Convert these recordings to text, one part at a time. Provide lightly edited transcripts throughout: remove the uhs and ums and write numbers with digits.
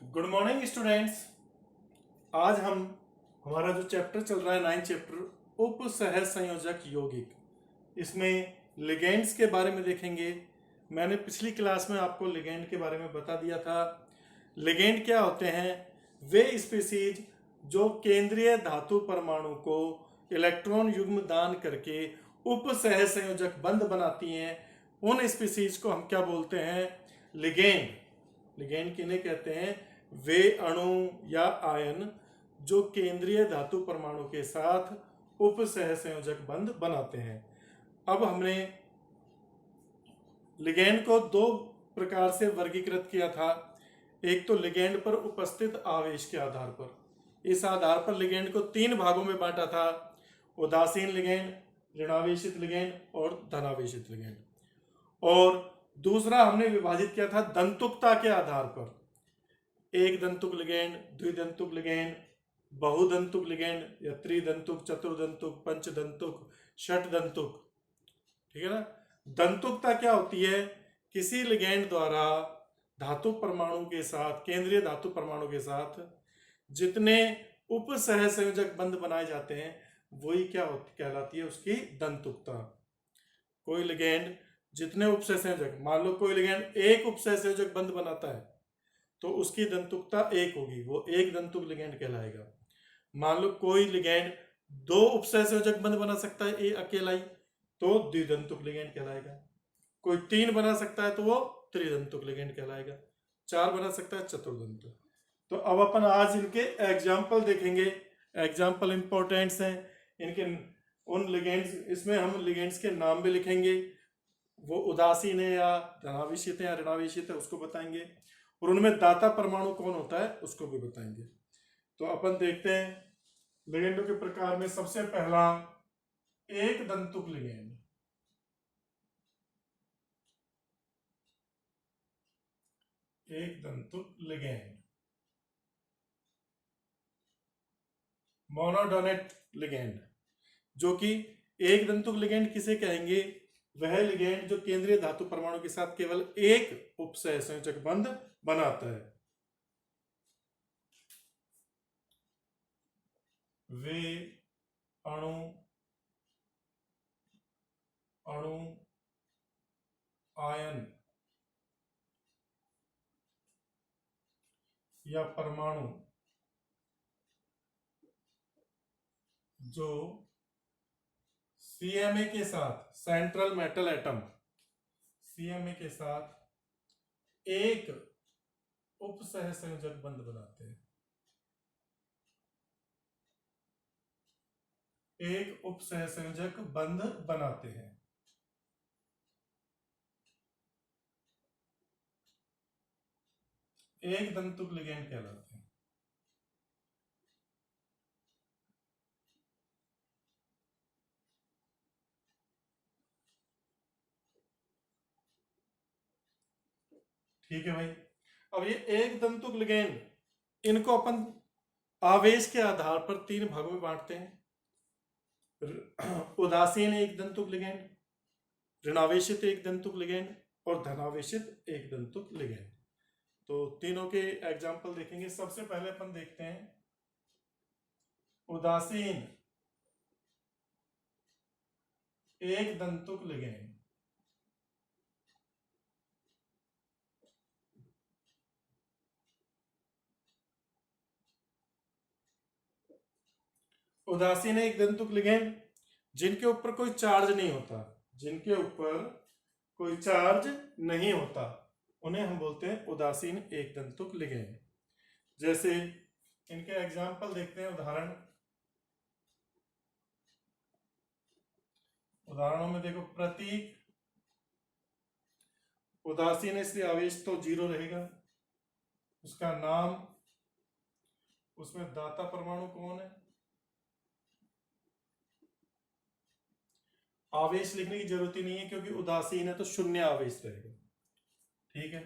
Good morning students. आज हम हमारा जो चैप्टर चल रहा है 9th चैप्टर उप सह संयोजक यौगिक, इसमें लिगेंड्स के बारे में देखेंगे। मैंने पिछली क्लास में आपको लिगेंड के बारे में बता दिया था। लिगेंड क्या होते हैं? वे स्पीसीज जो केंद्रीय धातु परमाणु को इलेक्ट्रॉन युग्म दान करके उप सह संयोजक बंध बनाती हैं, उन स्पीसीज को हम क्या बोलते हैं? लिगेंड। लिगेंड किन्हें कहते हैं? वे अणु या आयन जो केंद्रीय धातु परमाणु के साथ उप सह संयोजक बंध बनाते हैं। अब हमने लिगेंड को दो प्रकार से वर्गीकृत किया था। एक तो लिगेंड पर उपस्थित आवेश के आधार पर, इस आधार पर लिगेंड को तीन भागों में बांटा था: उदासीन लिगेंड, ऋणावेशित लिगेंड और धनावेशित लिगेंड। और दूसरा हमने विभाजित किया था दंतुकता के आधार पर: एक दंतुक लिगेंड, द्विदंतुक लिगेंड, बहुदंतुक लिगेंड या त्रिदंतुक, चतुर्दंतुक, पंचदंतुक, षटदंतुक। ठीक है ना? दंतुकता क्या होती है? किसी लिगेंड द्वारा धातु परमाणु के साथ, केंद्रीय धातु परमाणु के साथ जितने उप सह संयोजक बंध बनाए जाते हैं वही क्या कहलाती है? उसकी दंतुकता। कोई लिगेंड जितने उप सह संयोजक, मान लो कोई लिगेंड एक उप सह संयोजक बंध बनाता है तो उसकी दंतुकता एक होगी, वो एक दंतुक लिगेंड कहलाएगा। मान लो कोई लिगेंड दो उपसह संयोजक बंध बना सकता है ये अकेला ही, तो द्विदंतुक लिगेंड कहलाएगा। कोई तीन बना सकता है तो वो त्रिदंतुक लिगेंड कहलाएगा। चार बना सकता है चतुर्दंतुक। तो अब अपन आज इनके एग्जाम्पल देखेंगे। एग्जाम्पल इंपॉर्टेंट्स हैं इनके, उन लिगेंड्स, इसमें हम लिगेंड्स के नाम भी लिखेंगे, वो उदासीन है या धनावेशित है या ऋणावेशित है उसको बताएंगे, और उनमें दाता परमाणु कौन होता है उसको भी बताएंगे। तो अपन देखते हैं लिगेंडों के प्रकार में। सबसे पहला एक दंतुक लिगेंड। एक दंतुक लिगेंड, मोनोडोनेट लिगेंड। जो कि एक दंतुक लिगेंड किसे कहेंगे? वह लिगेंड जो केंद्रीय धातु परमाणु के साथ केवल एक उपसह संयोजक बंध बनाता है। वे अणु अणु आयन या परमाणु जो सीएमए के साथ, सेंट्रल मेटल एटम, सीएमए के साथ एक उपसह संयोजक बंध बनाते हैं। एक उपसह संयोजक बंध बनाते हैं। एक दंतुक लिगेंड कहलाते हैं। ठीक है भाई। अब ये एक दंतुक लिगेंड, इनको अपन आवेश के आधार पर तीन भागों में बांटते हैं: उदासीन एक दंतुक लिगेंड, ऋणावेशित एक दंतुक लिगेंड और धनावेशित एक दंतुक लिगेंड। तो तीनों के एग्जाम्पल देखेंगे। सबसे पहले अपन देखते हैं उदासीन एक दंतुक लिगेंड। उदासीन एक दंतुक लिगेंड जिनके ऊपर कोई चार्ज नहीं होता, जिनके ऊपर कोई चार्ज नहीं होता, उन्हें हम बोलते हैं उदासीन एक दंतुक लिगेंड। जैसे इनके एग्जाम्पल देखते हैं, उदाहरण। उदाहरणों में देखो, प्रतीक उदासीन है इसलिए आवेश तो जीरो रहेगा। उसका नाम, उसमें दाता परमाणु कौन है, आवेश लिखने की जरूरत ही नहीं है क्योंकि उदासीन है तो शून्य आवेश रहेगा। ठीक है।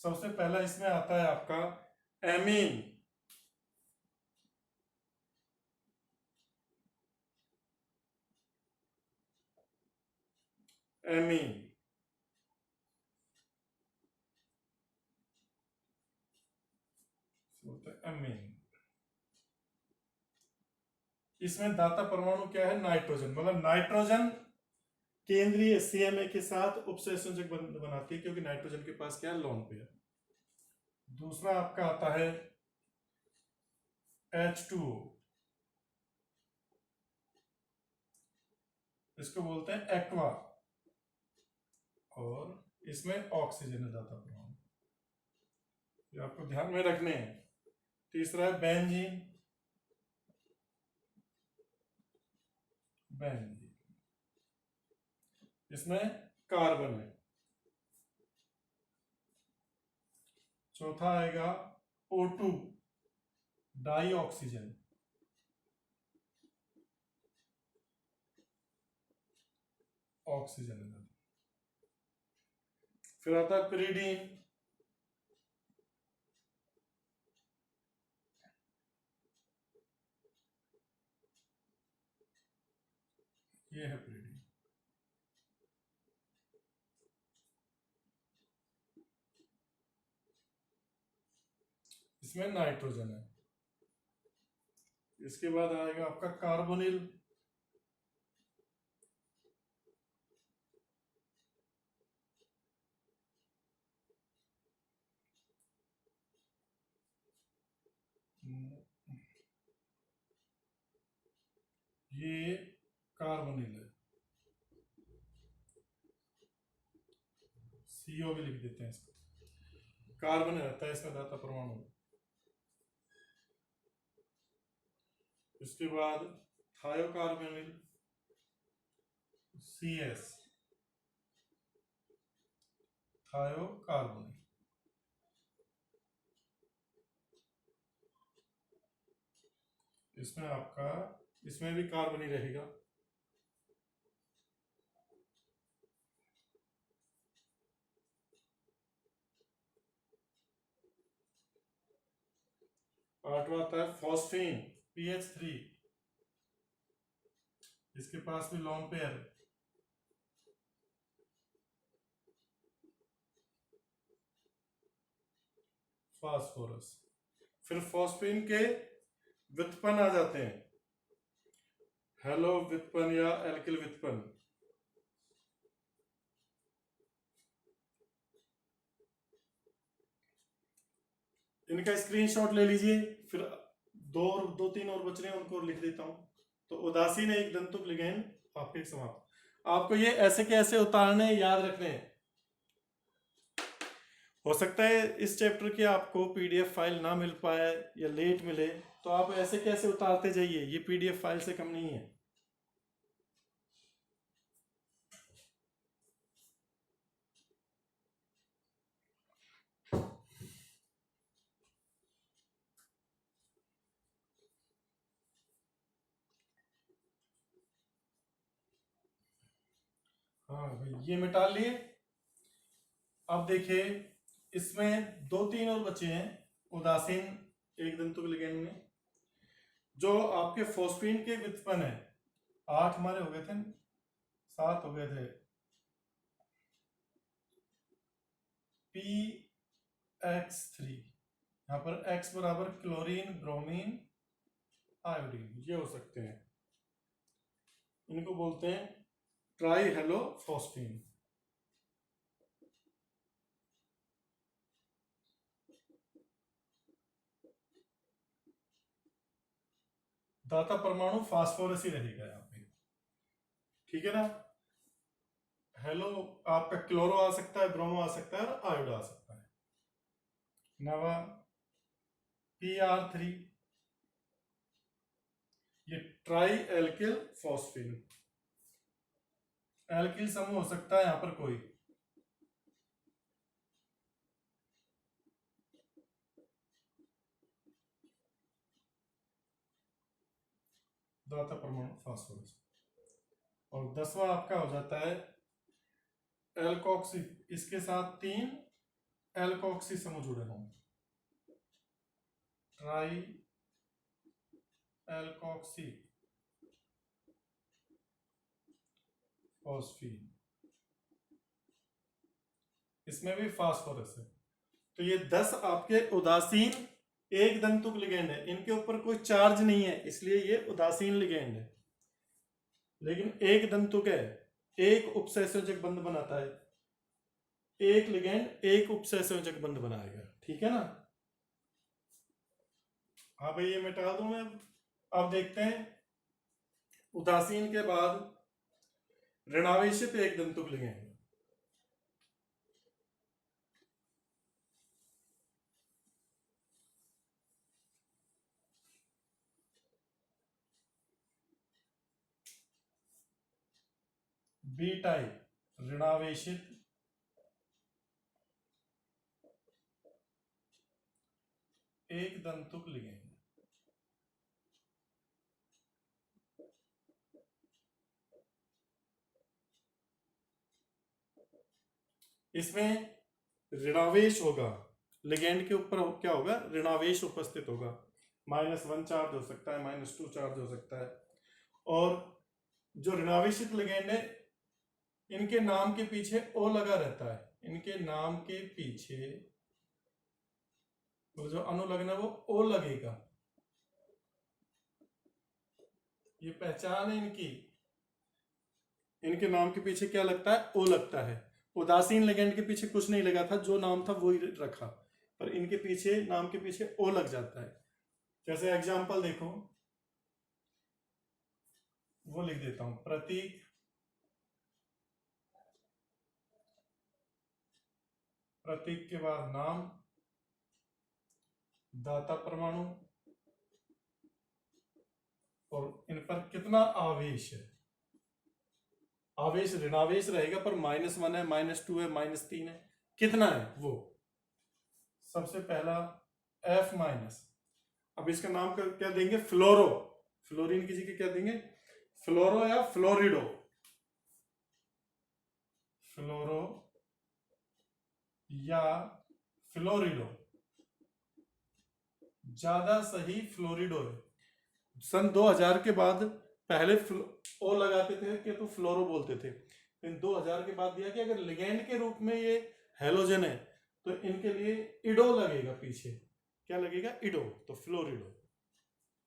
सबसे पहला इसमें आता है आपका एमीन। एमीन बोलते हैं अमीन। इसमें दाता परमाणु क्या है? नाइट्रोजन, मतलब नाइट्रोजन केंद्रीय CMA के साथ उपसंयोजक बनाती है, क्योंकि नाइट्रोजन के पास क्या है? Lone pair. दूसरा आपका आता है H2O, इसको बोलते हैं एक्वा, और इसमें ऑक्सीजन है दाता परमाणु, ये आपको ध्यान में रखने हैं। तीसरा है बेंजीन, बेंजीन, इसमें कार्बन है। चौथा आएगा O2, डाई ऑक्सीजन, ऑक्सीजन है। फिर आता है पिरीडीन, ये है पिरीडीन। इसमें नाइट्रोजन है। इसके बाद आएगा आपका कार्बोनिल, ये कार्बोनिल है, CO भी लिख देते हैं इसको। कार्बन रहता है इसमें दाता परमाणु। इसके बाद थायोकार्बोनिल, CS, थायोकार्बोनिल। इसमें आपका, इसमें भी कार्बन ही रहेगा। आठवां आता है फॉस्फीन, PH3, इसके पास भी लॉन पेयर है। फास्फोरस। फिर फॉस्फीन के व्युत्पन्न आ जाते हैं, हेलो व्युत्पन्न या एल्किल व्युत्पन्न। इनका स्क्रीनशॉट ले लीजिए। फिर दो तीन और बच रहे हैं, उनको लिख देता हूं। तो उदासीन एक दंतुक लिगैंड आपके समाप्त। आपको ये ऐसे के ऐसे उतारने याद रखने हैं। हो सकता है इस चैप्टर की आपको PDF फाइल ना मिल पाए या लेट मिले, तो आप ऐसे कैसे उतारते जाइए, ये PDF फाइल से कम नहीं है। हाँ भाई, ये मिटा लिए। अब देखिए, इसमें दो तीन और बचे हैं उदासीन एक दंतुक लिगैंड में, जो आपके फॉस्फीन के व्युत्पन्न है। 8 हमारे हो गए थे, 7 हो गए थे। PX3, यहाँ पर X बराबर क्लोरीन, ब्रोमीन, आयोडीन, ये हो सकते हैं। इनको बोलते हैं ट्राई हेलो फॉस्फीन। दाता परमाणु फास्फोरस ही रहेगा यहाँ पे, ठीक है ना। हेलो आपका क्लोरो आ सकता है, ब्रोमो आ सकता है, और आयोडो आ सकता है। नवा PR3, ये ट्राई एल्किल फॉस्फीन। एल्किल समूह हो सकता है यहां पर कोई, दाता परमाणु फास्फोरस। और 10वां आपका हो जाता है एल्कोक्सी, इसके साथ 3 एल्कोक्सी समूह जुड़े हों, ट्राई एल्कोक्सी फॉस्फीन, इसमें भी फास्फोरस है। तो ये 10 आपके उदासीन एक दंतुक लिगेंड है, इनके ऊपर कोई चार्ज नहीं है, इसलिए ये उदासीन लिगेंड है। लेकिन एक दंतुक है, एक उपसहसंयोजक बंध बनाता है, एक लिगेंड एक उपसहसंयोजक बंध बनाएगा, ठीक है ना। हाँ भाई, ये मिटा दूं मैं। अब देखते हैं उदासीन के बाद ऋणावेशित एक दंतुक लिगेंड। बी टाइप ऋणावेशित एक दंतुक लिगेंड। इसमें ऋणावेश होगा, लिगेंड के ऊपर क्या होगा, ऋणावेश उपस्थित होगा। -1 चार्ज हो सकता है, -2 चार्ज हो सकता है। और जो ऋणावेशित लिगेंड है, इनके नाम के पीछे ओ लगा रहता है, इनके नाम के पीछे तो जो अनुलग्न है वो ओ लगेगा। ये पहचान है इनकी, इनके नाम के पीछे क्या लगता है, ओ लगता है। उदासीन लिगेंड के पीछे कुछ नहीं लगा था, जो नाम था वो ही रखा, पर इनके पीछे नाम के पीछे ओ लग जाता है। जैसे एग्जांपल देखो, वो लिख देता हूं, प्रतीक प्रतीक के बाद नाम, दाता परमाणु, और इन पर कितना आवेश है। आवेश ऋणावेश रहेगा, पर -1 है, -2 है, -3 है, कितना है वो। सबसे पहला F-। अब इसका नाम क्या देंगे, फ्लोरो। फ्लोरीन की जगह क्या देंगे, फ्लोरो या फ्लोरिडो। फ्लोरो या फ्लोरिडो, ज्यादा सही फ्लोरिडो है। सन 2000 के बाद पहले ओ लगाते थे कि तो फ्लोरो बोलते थे, लेकिन 2000 के बाद दिया कि अगर लिगेंड के रूप में ये हेलोजन है तो इनके लिए इडो लगेगा पीछे। क्या लगेगा, इडो, तो फ्लोरिडो।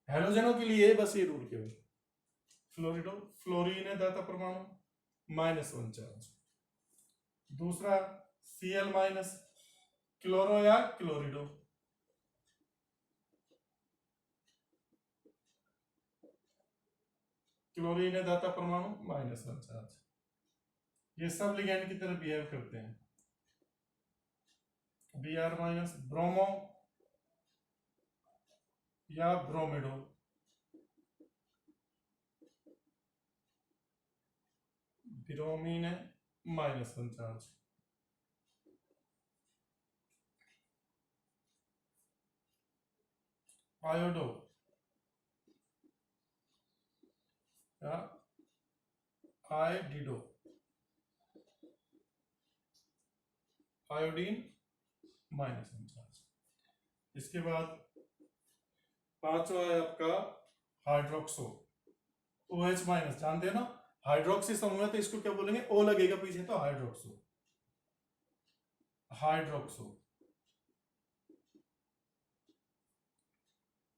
हेलोजनों के लिए बस ये रूल केवल फ्लोरिडो। फ्लोरीन है दाता परमाणु, -1 चार्ज। दूसरा Cl-, क्लोरो या क्लोरिडो। क्लोरीन है दाता परमाणु, -1 चार्ज। ये सब लिगेंड की तरह बिहेव करते हैं। Br-, ब्रोमो या ब्रोमिडो। ब्रोमीन है, -1 चार्ज। आयोडो या आयोडिडो, आयोडीन, -1 चार्ज। इसके बाद पांचवा है आपका हाइड्रोक्सो, OH-, जानते हैं ना, हाइड्रोक्सी समूह है तो इसको क्या बोलेंगे, ओ लगेगा पीछे, तो हाइड्रोक्सो। हाइड्रोक्सो।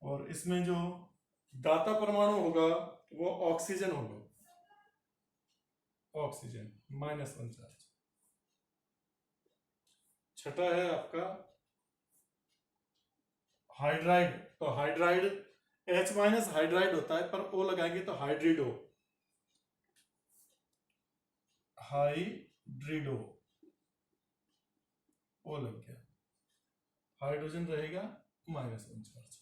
और इसमें जो दाता परमाणु होगा वो ऑक्सीजन होगा, ऑक्सीजन, -1 चार्ज। छठा है आपका हाइड्राइड, तो हाइड्राइड H- हाइड्राइड होता है, पर ओ लगाएंगे तो हाइड्रिडो, हाइड्रिडो, ओ लग गया। हाइड्रोजन रहेगा -1 चार्ज।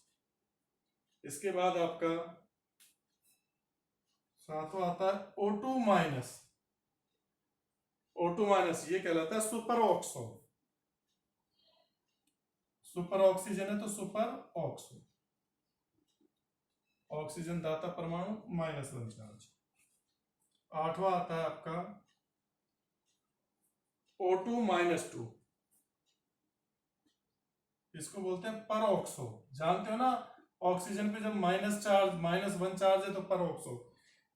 इसके बाद आपका सातवां आता है O2-। O2-, ये कहलाता है सुपर ऑक्सो। सुपर ऑक्सीजन है तो सुपर ऑक्सो। ऑक्सीजन दाता परमाणु, -1 चार्ज। आठवां आता है आपका O2-2, इसको बोलते हैं पर ऑक्सो। जानते हो ना, ऑक्सीजन पे जब -1 चार्ज है तो पर ऑक्सो।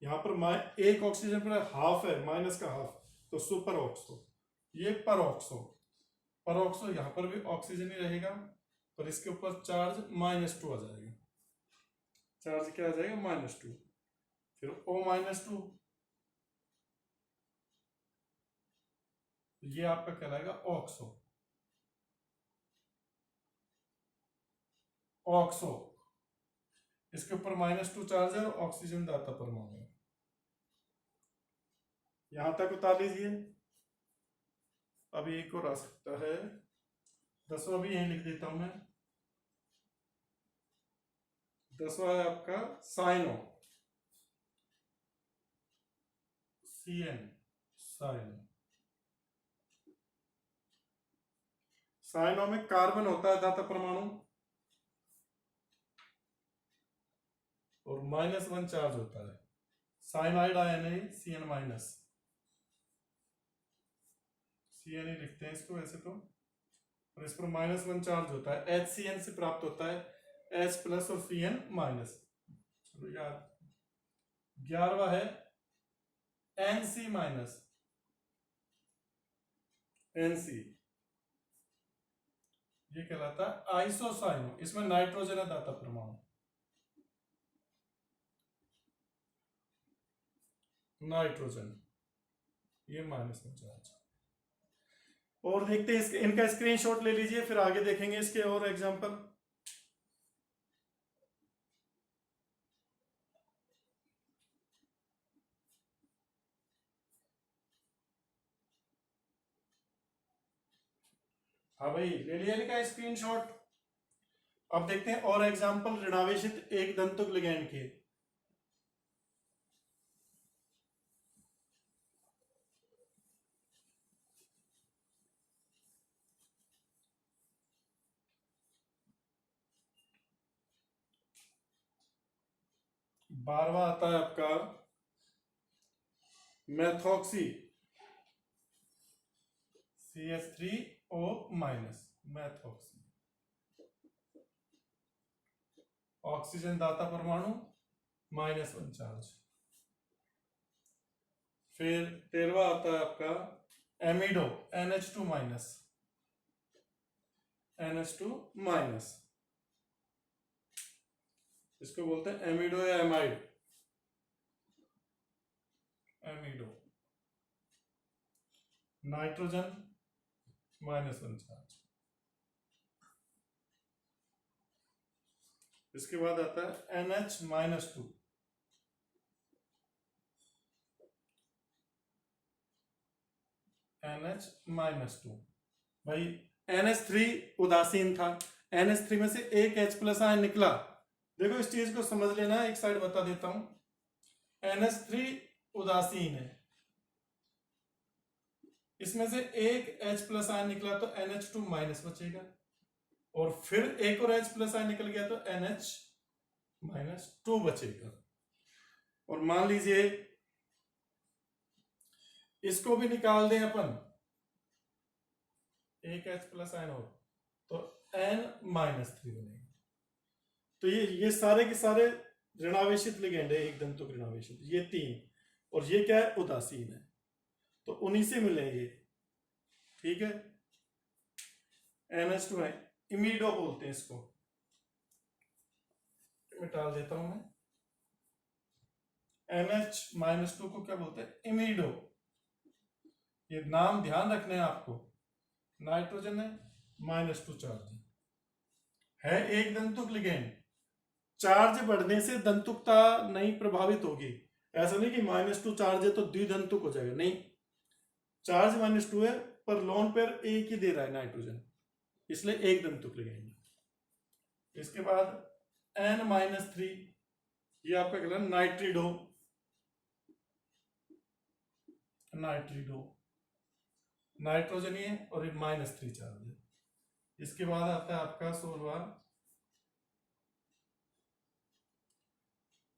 यहाँ पर एक ऑक्सीजन पर हाफ है, माइनस का हाफ, तो सुपर ऑक्सो। ये पर ऑक्सो। पर ऑक्सो, यहाँ पर भी ऑक्सीजन ही रहेगा, पर इसके ऊपर चार्ज -2 आ जाएगा। चार्ज क्या आ जाएगा? -2। फिर O-2, ये आपका कहलाएगा ऑक्सो। ऑक्सो, इसके ऊपर -2 चार्ज है और ऑक्सीजन दाता परमाणु है। यहां तक उतार लीजिए। अभी एक और आ सकता है, 10वां भी यहीं लिख देता हूं मैं। 10वां है आपका साइनो, CN, साइनो। साइनो में कार्बन होता है दाता परमाणु और -1 चार्ज होता है। साइनाइड आयन है CN माइनस, CN ही लिखते हैं इसको वैसे तो, और इस पर -1 चार्ज होता है। HCN से प्राप्त होता है H+ और CN माइनस। चलो यार, 11वां है NC माइनस, NC, ये कहलाता है आइसोसाइनो। इसमें नाइट्रोजन है दाता परमाणु, नाइट्रोजन, ये -1 चार्ज। और देखते हैं इनका स्क्रीनशॉट ले लीजिए, फिर आगे देखेंगे इसके और एग्जांपल। हाँ भाई, ले लिया इनका स्क्रीनशॉट। अब देखते हैं और एग्जांपल ऋणावेशित एक दंतुक लिगैंड के। बारहवां आता है आपका मैथॉक्सी, CH3O माइनस, मैथॉक्सी। ऑक्सीजन दाता परमाणु, -1 चार्ज। फिर 13वां आता है आपका एमिडो, NH2 माइनस, NH2 माइनस, इसको बोलते हैं एमिडो या एमाइड, एमिडो। Nitrogen, -1 charge. इसके बाद आता है NH-2, NH-2। भाई NH3 उदासीन था, NH3 में से एक H+ आयन निकला। देखो इस चीज को समझ लेना, एक साइड बता देता हूं। NH3 उदासीन है, इसमें से एक H+ आयन निकला तो NH2 माइनस बचेगा, और फिर एक और H+ आयन निकल गया तो NH-2 बचेगा। और मान लीजिए इसको भी निकाल दें अपन, एक H+ आयन हो तो N-3 बनेगा। तो ये सारे के सारे ऋणावेशित लिगेंड है, एक दंतुक ऋणावेशित, ये 3। और ये क्या है? उदासीन है, तो उन्हीं से मिलेंगे। ठीक है, NH2 है, इमीडो बोलते हैं इसको, मिटा देता हूं मैं। NH-2 को क्या बोलते हैं? इमीडो। ये नाम ध्यान रखने हैं आपको। नाइट्रोजन है, -2 चार्ज है, एक दंतुक लिगेंड। चार्ज बढ़ने से दंतुकता नहीं प्रभावित होगी। ऐसा नहीं कि -2 चार्ज है तो द्विदंतुक हो जाएगा, नहीं। चार्ज -2 है पर लोन पेयर एक ही दे रहा है नाइट्रोजन, इसलिए एक दंतुक लिगेंड। इसके बाद N-3, ये आपका कहलाता है नाइट्रिडो, नाइट्रिडो, नाइट्रोजन ही है और ये -3 चार्ज है। इसके बाद आता है आपका 16वां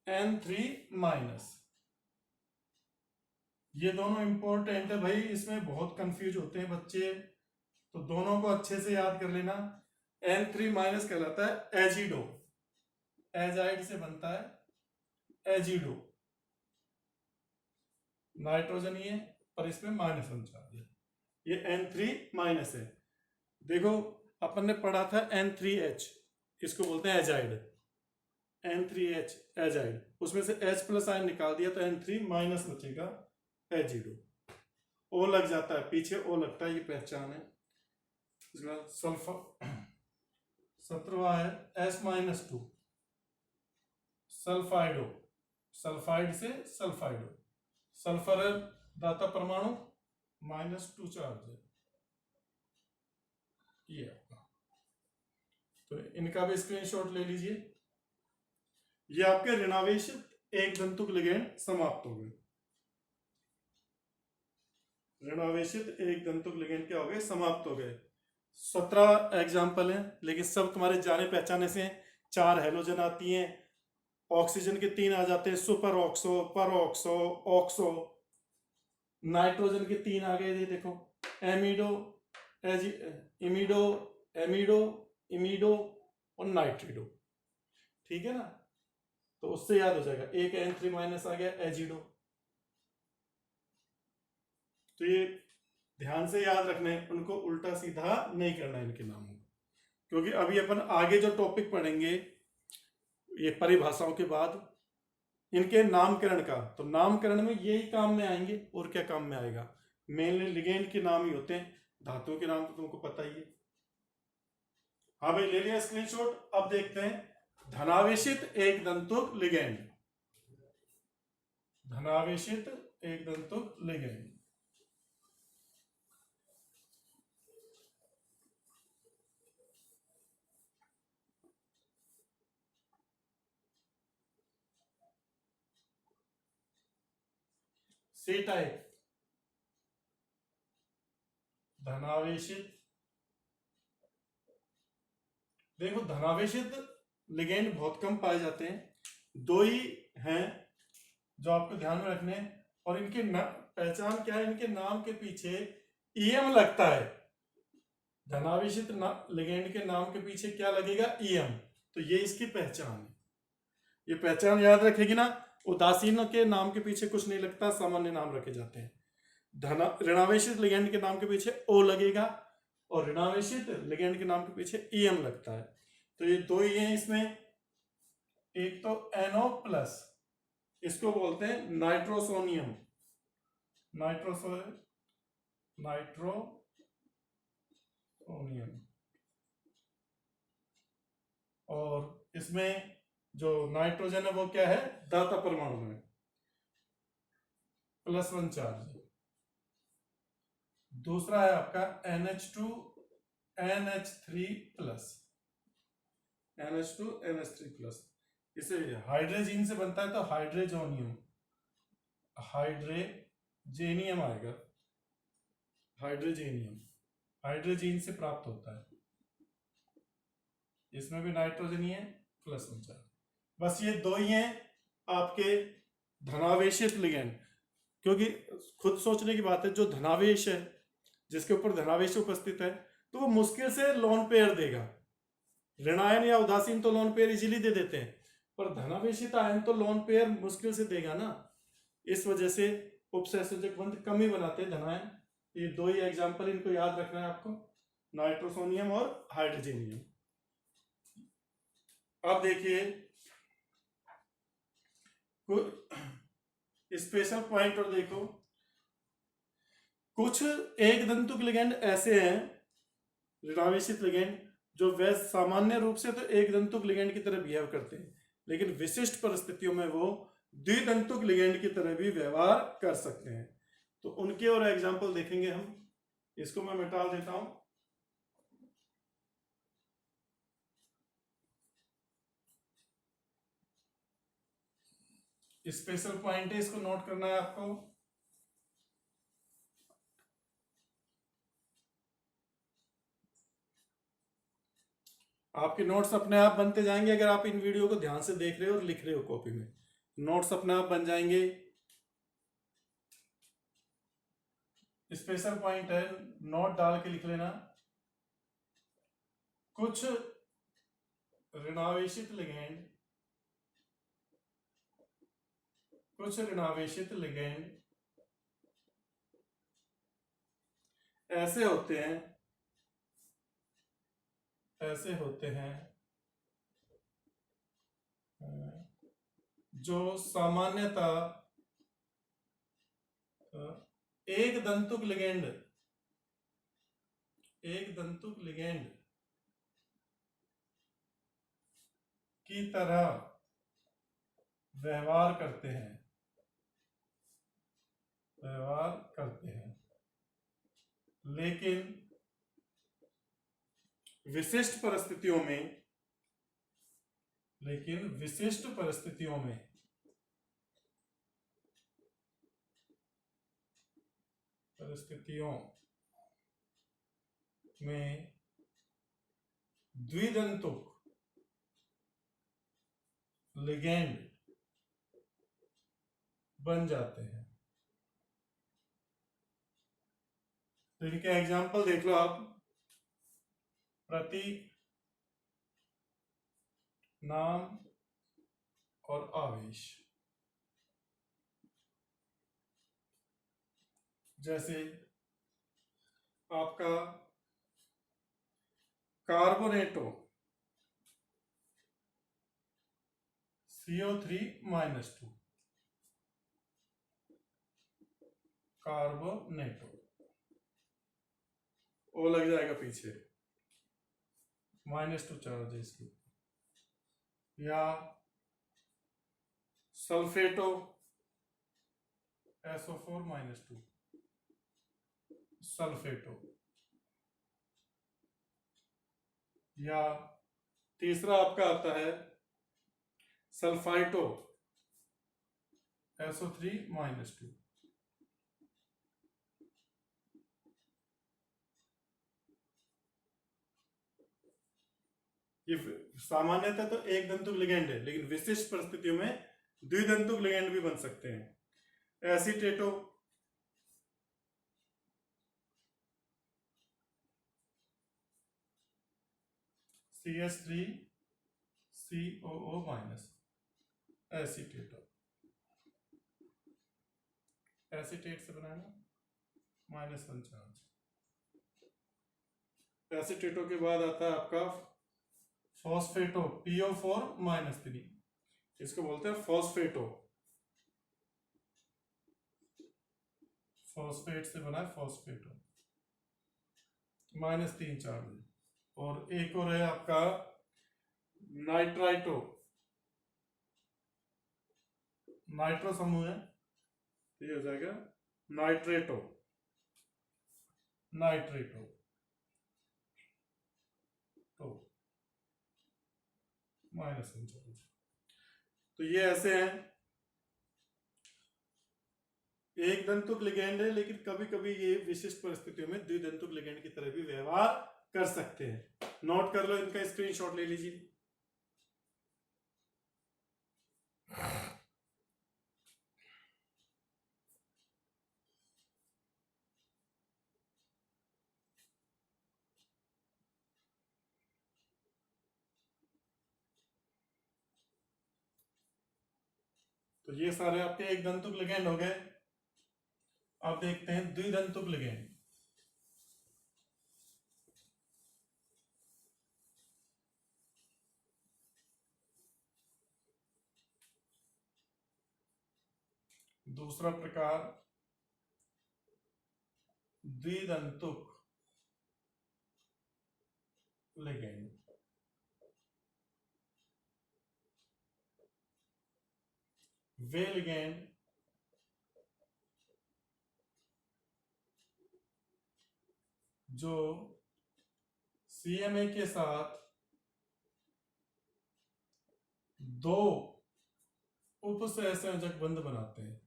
N3-। ये दोनों इंपॉर्टेंट है भाई, इसमें बहुत कंफ्यूज होते हैं बच्चे, तो दोनों को अच्छे से याद कर लेना। N3- कहलाता है एजिडो, एजाइड से बनता है एजिडो, नाइट्रोजन ही है पर इसमें -1 चार्ज है, ये N3- है। देखो अपन ने पढ़ा था N3H, इसको बोलते हैं एजाइड, N3H एजाइड, उसमें से H प्लस आयन निकाल दिया तो N3 माइनस बचेगा एजिडो। ओ लग जाता है पीछे, ओ लगता है, ये पहचान है। इसके बाद सल्फर 17वां है S-2 सल्फाइडो, सल्फाइड से सल्फाइडो, सल्फर दाता परमाणु -2 चार्ज है ये आपका। तो इनका भी स्क्रीनशॉट ले लीजिए। ये आपके ऋणावेशित एक दंतुक लिगेंड समाप्त हो गए। ऋणावेशित एक दंतुक लिगेंड क्या हो गए, समाप्त हो गए। 17 एग्जाम्पल हैं, लेकिन सब तुम्हारे जाने पहचाने से हैं। 4 हेलोजन आती हैं, ऑक्सीजन के 3 आ जाते हैं, सुपर ऑक्सो, पर ऑक्सो, ऑक्सो। नाइट्रोजन के 3 आ गए, ये देखो, एमिडो, इमिडो, एमिडो, इमिडो और नाइट्रिडो। ठीक है ना, तो उससे याद हो जाएगा। एक N3 माइनस आ गया, एजिडो। तो ये ध्यान से याद रखना है, उनको उल्टा सीधा नहीं करना है इनके नामों को, क्योंकि अभी अपन आगे जो टॉपिक पढ़ेंगे ये परिभाषाओं के बाद इनके नामकरण का, तो नामकरण में यही काम में आएंगे, और क्या काम में आएगा। मेनली लिगेंड के नाम ही होते हैं, धातुओं के नाम तो तुमको पता ही है। हाँ भाई, ले लिया स्क्रीनशॉट। अब देखते हैं धनावेशित एक दंतुक लिगेंड, धनावेशित एक दंतुक लिगेंड। सी टाइप धनावेशित, देखो धनावेशित लिगेंड बहुत कम पाए जाते हैं, 2 ही हैं जो आपको ध्यान में रखने हैं। और इनके पहचान क्या है, इनके नाम के पीछे ईएम लगता है। धनावेशित लिगेंड के नाम के पीछे क्या लगेगा, ईएम। तो ये इसकी पहचान है, ये पहचान याद रखेगी ना। उदासीन के नाम के पीछे कुछ नहीं लगता, सामान्य नाम रखे जाते हैं। ऋणावेशित लिगेंड के नाम के पीछे ओ लगेगा, और ऋणावेशित लिगेंड के नाम के पीछे ईएम लगता है। तो ये 2 ही हैं इसमें। एक तो NO प्लस, इसको बोलते हैं नाइट्रोसोनियम, नाइट्रोसोनियम, और इसमें जो नाइट्रोजन है वो क्या है, दाता परमाणु में +1 चार्ज। दूसरा है आपका NH2 NH3 plus, NH2 NH3 plus, इसे हाइड्रोजीन से बनता है तो हाइड्रोजोनियम, हाइड्रोजेनियम आएगा, हाइड्रोजेनियम हाइड्रोजीन से प्राप्त होता है। इसमें भी नाइट्रोजन ही है, +1 चार्ज। बस ये 2 ही हैं आपके धनावेशित लिगेंड। क्योंकि खुद सोचने की बात है, जो धनावेश है, जिसके ऊपर धनावेश उपस्थित है, तो वो मुश्किल से लोन पेयर देगा। ऋणायन या उदासीन तो लोन पेयर इजीली दे देते हैं, पर धनावेशित आयन तो लोन पेयर मुश्किल से देगा ना। इस वजह से उपसंयोजक बंध कम ही बनाते हैं धनायन। ये 2 ही एग्जाम्पल, इनको याद रखना है आपको, नाइट्रोसोनियम और हाइड्रोजेनियम। अब देखिए स्पेशल पॉइंट, और देखो कुछ एक दंतुक लिगेंड ऐसे हैं, ऋणावेशित लिगेंड, जो वे सामान्य रूप से तो एक दंतुक लिगेंड की तरह बिहेव करते हैं, लेकिन विशिष्ट परिस्थितियों में वो द्विदंतुक लिगेंड की तरह भी व्यवहार कर सकते हैं। तो उनके और एग्जाम्पल देखेंगे हम। इसको मैं मिटा देता हूं। स्पेशल पॉइंट है, इसको नोट करना है आपको। आपके नोट्स अपने आप बनते जाएंगे अगर आप इन वीडियो को ध्यान से देख रहे हो और लिख रहे हो कॉपी में, नोट्स अपने आप बन जाएंगे। स्पेशल पॉइंट है, नोट डाल के लिख लेना। कुछ ऋणावेशित लिगेंड, कुछ ऋणावेशित लिगेंड ऐसे होते हैं ऐसे होते हैं जो सामान्यतः एक दंतुक लिगेंड की तरह व्यवहार करते हैं, लेकिन विशिष्ट परिस्थितियों में द्विदंतुक लिगेंड बन जाते हैं। तो इनके एग्जाम्पल देख लो आप। प्रतीक, नाम और आवेश। जैसे आपका कार्बोनेटो CO3-2, कार्बोनेटो, ओ लग जाएगा पीछे, -2 चार्ज है इसकी। या सल्फेटो SO4-2, सल्फेटो। या तीसरा आपका आता है सल्फाइटो SO3-2। ये सामान्यतः तो एक दंतुक लिगेंड है, लेकिन विशिष्ट परिस्थितियों में द्विदंतुक लिगेंड भी बन सकते हैं। एसीटेटो CH3COO-, एसीटेटो, एसीटेट से बनाना -1 चार्ज। एसीटेटो के बाद आता है आपका फॉस्फेटो PO4-3, इसको बोलते हैं फॉस्फेटो, फॉस्फेट से बना है फॉस्फेटो, -3 चार्ज। और एक और है आपका नाइट्राइटो, नाइट्रो समूह है, तो ये हो जाएगा नाइट्रेटो, तो -1 चार्ज। तो ये ऐसे हैं, एक दंतुक लिगेंड है, लेकिन कभी कभी ये विशिष्ट परिस्थितियों में द्विदंतुक लिगेंड की तरह भी व्यवहार कर सकते हैं। नोट कर लो, इनका स्क्रीनशॉट ले लीजिए। तो ये सारे आपके एक दंतुक लिगेंड हो गए। अब देखते हैं द्विदंतुक लिगेंड। दूसरा प्रकार द्विदंतुक लिगेंड। वे लिगेंड जो CMA के साथ दो उपसहसंयोजक बंध बनाते हैं।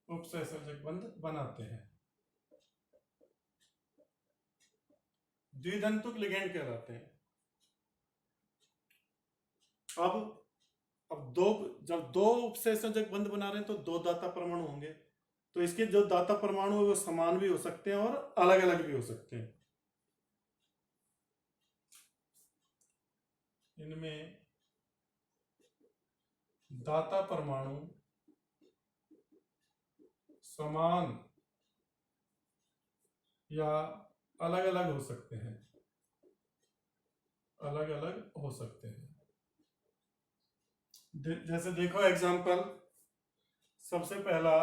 उपसहसंयोजक बंध बनाते हैं, द्विदंतुक लिगेंड कहलाते हैं। अब जब दो उपसहसंयोजक बंध बना रहे हैं तो 2 दाता परमाणु होंगे, तो इसके जो दाता परमाणु है वो समान भी हो सकते हैं और अलग अलग भी हो सकते हैं। इनमें दाता परमाणु समान या अलग अलग हो सकते हैं, अलग अलग हो सकते हैं। जैसे देखो एग्जांपल, सबसे पहला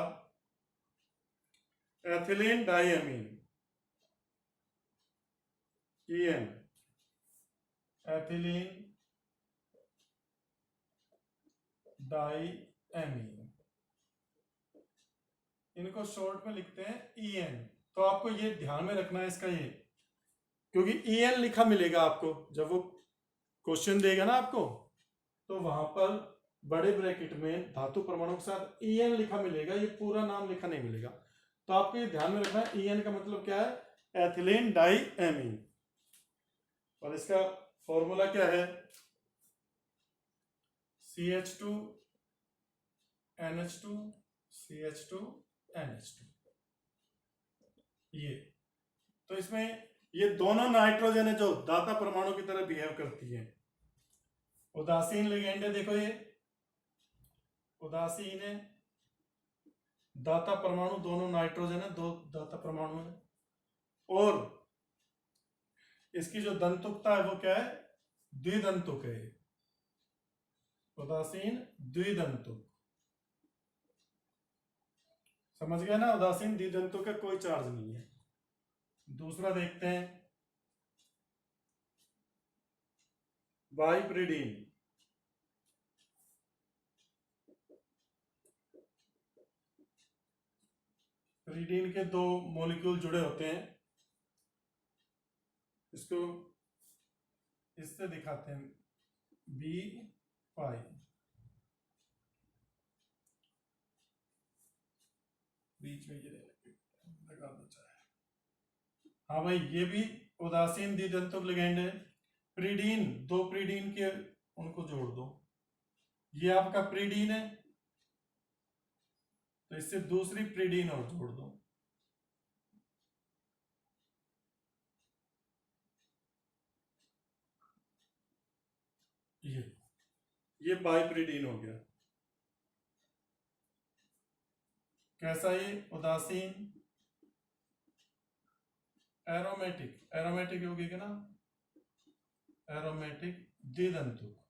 एथिलीन डाइअमीन, EN, एथिलीन डाइअमीन, इनको शॉर्ट में लिखते हैं EN। तो आपको ये ध्यान में रखना है इसका, ये क्योंकि EN लिखा मिलेगा आपको जब वो क्वेश्चन देगा ना आपको, तो वहां पर बड़े ब्रैकेट में धातु परमाणु के साथ EN लिखा मिलेगा, ये पूरा नाम लिखा नहीं मिलेगा। तो आपको ये ध्यान में रखना है EN का मतलब क्या है, एथिलीन डाइअमीन। और इसका फॉर्मूला क्या है, CH2 NH2 CH2 NH2। ये तो इसमें ये दोनों नाइट्रोजन है जो दाता परमाणु की तरह बिहेव करती है। उदासीन लिगेंड है, देखो ये उदासीन है, दाता परमाणु दोनों नाइट्रोजन है, दो दाता परमाणु है। और इसकी जो दंतुकता है वो क्या है, द्विदंतुक है, उदासीन द्विदंतुक। समझ गए ना, उदासीन द्विदंतुक का कोई चार्ज नहीं है। दूसरा देखते हैं बाइप्रिडीन, प्रिडीन के दो मॉलिक्यूल जुड़े होते हैं, इसको इससे दिखाते हैं बी पाई, बीच में ये लगा दो चाहे। हाँ भाई, ये भी उदासीन द्विदंतुक लिगेंड है। प्रीडीन, दो प्रीडीन के उनको जोड़ दो, ये आपका प्रीडीन है, तो इससे दूसरी प्रीडीन और जोड़ दो, ये बाइप्रिडीन हो गया। कैसा ये, उदासीन एरोमेटिक, एरोमेटिक होगी क्या ना, एरोमेटिक द्विदंतुक।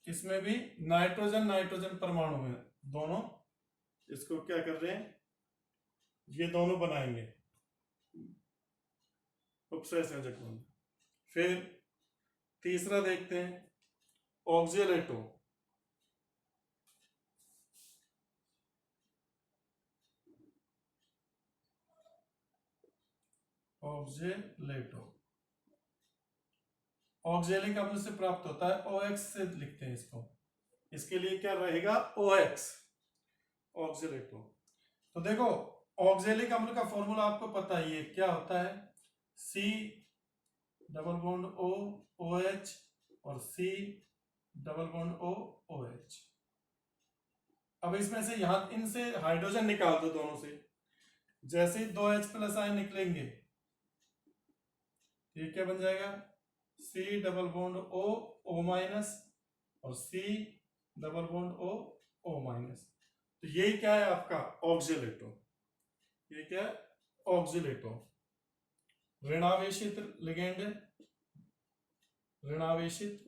इसमें भी नाइट्रोजन नाइट्रोजन परमाणु है दोनों, इसको क्या कर रहे हैं, ये दोनों बनाएंगे उपसंयोजक बंध। फिर तीसरा देखते हैं ऑक्जेलेटो, ऑक्जेलेटो ऑक्जेलिक अम्ल से प्राप्त होता है, OX से लिखते हैं इसको, इसके लिए क्या रहेगा, OX, ऑक्जेलेटो। तो देखो ऑक्जेलिक अम्ल का फॉर्मूला आपको पता ही है, क्या होता है, C double bond O OH और C double bond O OH। अब इसमें से यहां इनसे हाइड्रोजन निकाल दो दोनों से, जैसे ही 2H+ आयन निकलेंगे, ये क्या बन जाएगा, C double bond O O- और C double bond O O-। तो यही क्या है आपका ऑक्जेलेटो, ये क्या है ऑक्जेलेटो। ऋणावेशित लिगेंड है, ऋणावेशित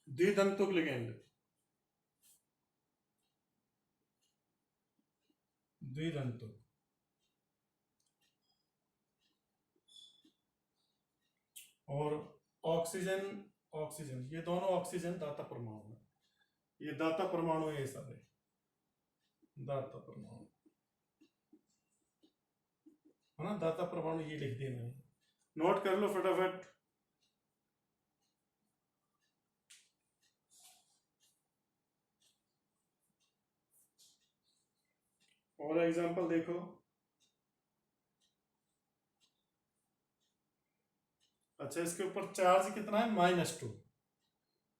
द्विदंतुक लिगेंड, द्विदंतुक। और ऑक्सीजन, ऑक्सीजन, ये दोनों ऑक्सीजन दाता परमाणु है, ये दाता परमाणु है, ये सारे दाता परमाणु है ना, दाता परमाणु ये लिख देना है, नोट कर लो फटाफट। और एग्जांपल देखो, अच्छा इसके ऊपर चार्ज कितना है, -2,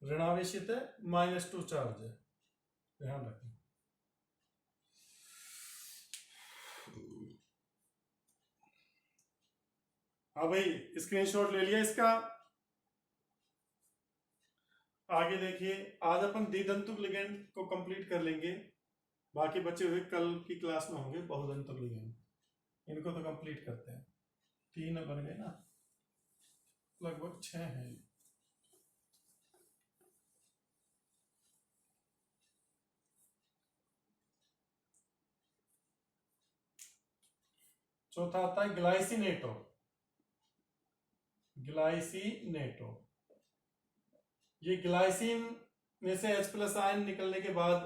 ऋणावेशित है, -2 चार्ज है, ध्यान रखना। हाँ भाई, स्क्रीनशॉट ले लिया इसका, आगे देखिए, आज अपन द्विदंतुक लिगेंड को कंप्लीट कर लेंगे, बाकी बचे हुए कल की क्लास में होंगे बहुदंतुक लिगेंड, इनको तो कंप्लीट करते हैं। 3 बन गए ना, लगभग 6 हैं। चौथा आता है ग्लाइसिनेटो। ग्लाइसिनेटो, ये ग्लाइसिन में से H+ आयन निकलने के बाद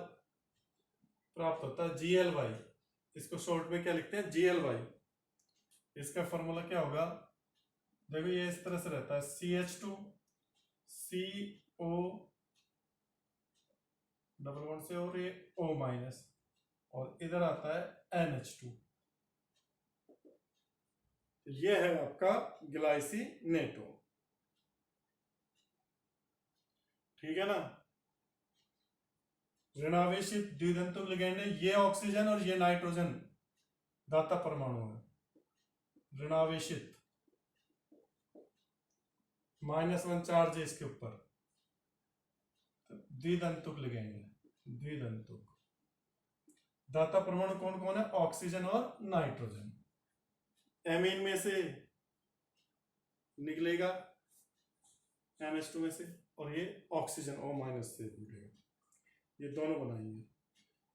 प्राप्त होता है GLY। इसको शॉर्ट में क्या लिखते हैं? GLY। इसका फॉर्मूला क्या होगा? देखो ये इस तरह से रहता है, CH2 CO डबल बॉन्ड से और ये O-, और इधर आता है NH2। ये है आपका ग्लाइसिनेटो, ठीक है ना। ऋणावेशित द्विदंतुक लिगेंड है, ये ऑक्सीजन और ये नाइट्रोजन दाता परमाणु है। ऋणावेशित -1 चार्ज है इसके ऊपर, द्विदंतुक लिगेंड है। द्विदंतुक दाता परमाणु कौन कौन है? ऑक्सीजन और नाइट्रोजन। एमीन में से निकलेगा NH2 में से, और ये ऑक्सीजन O- से जुड़ेगा, ये दोनों बनाएंगे।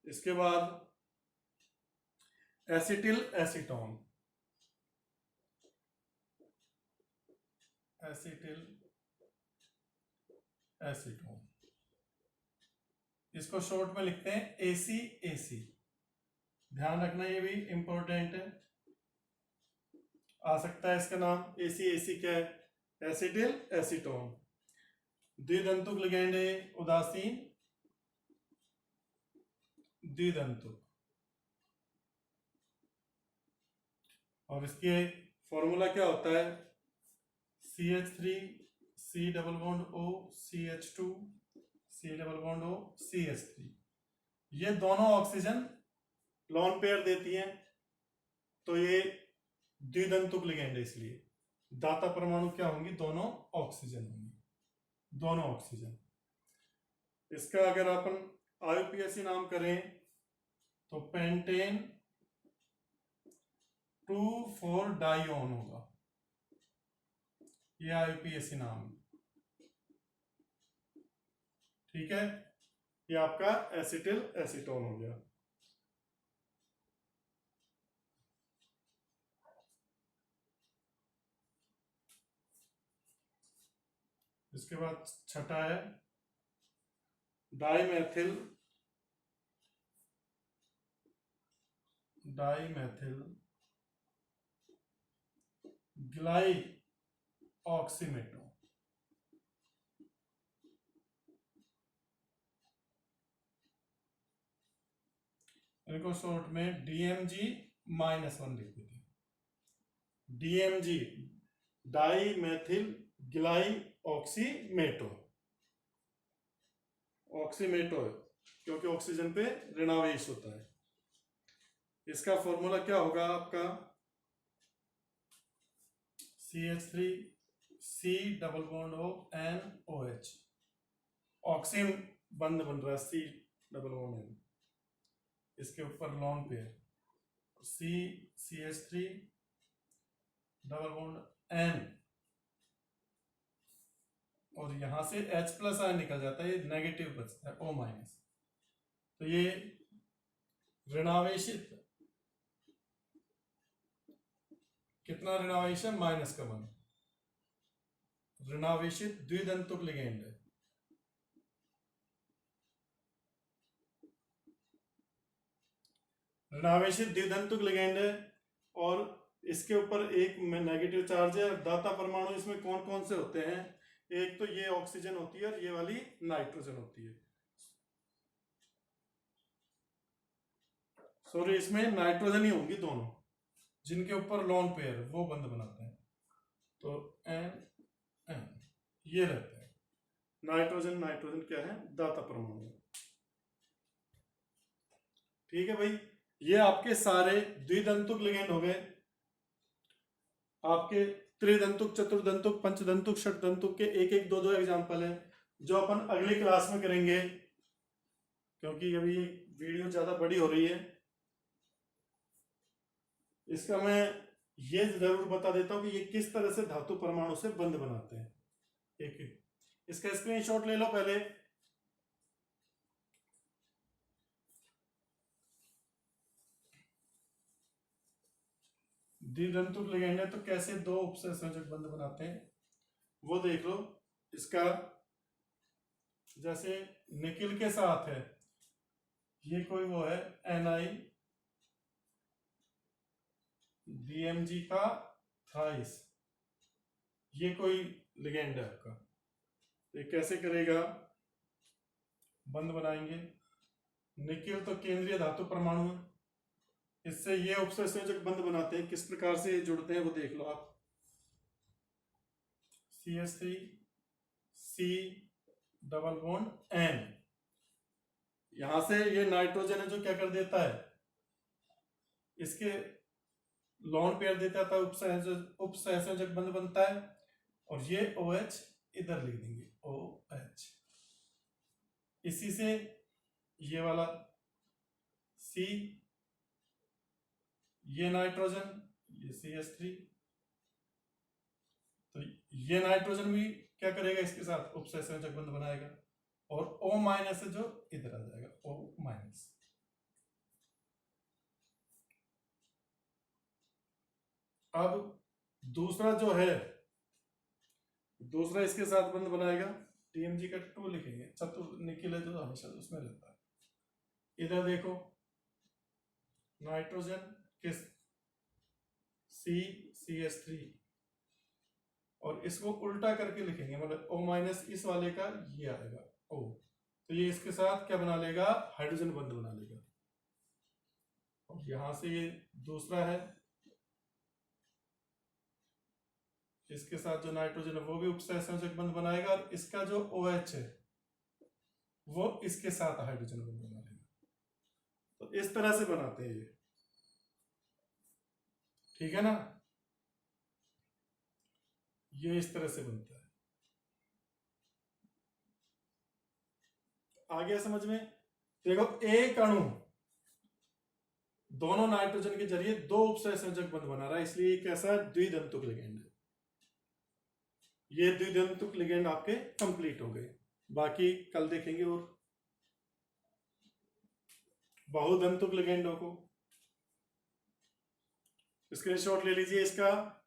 इसके बाद एसिटिल एसीटोन। एसिटिल एसीटोन, इसको शॉर्ट में लिखते हैं ACAC। ध्यान रखना, ये भी इंपॉर्टेंट है, आ सकता है इसका नाम। ACAC क्या है? Acetyl acetone. द्विदंतुक लिगेंड है, उदासीन द्विदंतुक, और इसके फॉर्मूला क्या होता है? CH3 C double bond O CH2 C double bond O CH3। ये दोनों ऑक्सीजन लॉन पेयर देती हैं, तो ये द्विदंतुक लिगेंड है, इसलिए दाता परमाणु क्या होंगी? दोनों ऑक्सीजन होंगी, दोनों ऑक्सीजन। इसका अगर अपन IUPAC नाम करें तो पेंटेन 2,4 डाइऑन होगा, ये IUPAC नाम है, ठीक है। ये आपका एसिटिल एसीटोन हो गया। इसके बाद छठा है डाइमेथिल ग्लाइऑक्सीमेटो। इनको शॉर्ट में DMG-1 लिख देते हैं। DMG dimethyl ग्लाइऑक्सीमेटो। ऑक्सीमेटो है क्योंकि ऑक्सीजन पे ऋणावेश होता है। इसका फॉर्मूला क्या होगा आपका? CH3 C double bond O NOH। Oxygen बंद बन रहा है, C डबल बॉन्ड N, इसके ऊपर lone pair CH3 double bond N, और यहां से H+ आयन निकल जाता है, ये नेगेटिव बचता है O-। तो ये ऋणावेशित, कितना ऋणावेश है? -1। ऋणावेशित द्विदंतुक लिगेंड है। ऋणावेशित द्विदंतुक लिगेंड है, और इसके ऊपर एक में नेगेटिव चार्ज है। दाता परमाणु इसमें कौन कौन से होते हैं? एक तो ये ऑक्सीजन होती है और ये वाली नाइट्रोजन होती है। सॉरी, इसमें नाइट्रोजन ही होंगी दोनों, जिनके ऊपर लॉन पेयर वो बंद बनाते हैं, तो N ये रहता है। नाइट्रोजन क्या है? दाता परमाणु, ठीक है भाई। ये आपके सारे द्विदंतुक लिगेंड हो गए। आपके त्रिदंतुक, चतुर्दंतुक, पंचदंतुक, षटदंतुक के एक एक दो दो एग्जाम्पल हैं। जो अपन अगली क्लास में करेंगे, क्योंकि अभी वीडियो ज्यादा बड़ी हो रही है। इसका मैं ये जरूर बता देता हूं कि ये किस तरह से धातु परमाणु से बंध बनाते हैं। एक एक इसका स्क्रीनशॉट ले लो पहले। द्वितंतुक लिगेंड है तो कैसे दो उपसहसंयोजक बंध बनाते हैं वो देख लो। इसका जैसे निकिल के साथ है, ये कोई वो है NiBmG का थ्राइस, ये कोई लिगेंड है आपका। ये कैसे करेगा, बंध बनाएंगे। निकिल तो केंद्रीय धातु परमाणु है, इससे ये उपसहसंयोजक बंध बनाते हैं। किस प्रकार से जुड़ते हैं वो देख लो आप। CH3 C double bond N, यहां से ये नाइट्रोजन है जो क्या कर देता है, इसके लॉन पेयर देता था, उपसहसंयोजक बंध बनता है। और ये OH इधर लिख देंगे OH। इसी से ये वाला C, ये नाइट्रोजन, ये CH3, तो ये नाइट्रोजन भी क्या करेगा, इसके साथ उपसहसंयोजक बंध बनाएगा। और O- है जो इधर आ जाएगा O-। अब दूसरा जो है, दूसरा इसके साथ बंध बनाएगा, TMG का 2 लिखेंगे, चतुर निकिल है जो हमेशा उसमें रहता है। इधर देखो नाइट्रोजन किस CH3, और इसको उल्टा करके लिखेंगे, मतलब O- इस वाले का ये आएगा O, तो ये इसके साथ क्या बना लेगा, हाइड्रोजन बंध बना लेगा। और यहां से ये दूसरा है, इसके साथ जो नाइट्रोजन है वो भी उपसहसंयोजक बंध बनाएगा, और इसका जो OH है वो इसके साथ हाइड्रोजन बंध बना लेगा। तो इस तरह से बनाते हैं ये, ठीक है ना। ये इस तरह से बनता है। आ गया समझ में। देखो एक अणु दोनों नाइट्रोजन के जरिए दो उपसहसंयोजक बंध बना रहा है, इसलिए कैसा द्विदंतुक लिगेंड है। ये द्विदंतुक लिगेंड आपके कंप्लीट हो गए। बाकी कल देखेंगे और बहुदंतुक लिगेंडों को। स्क्रीनशॉट ले लीजिए इसका।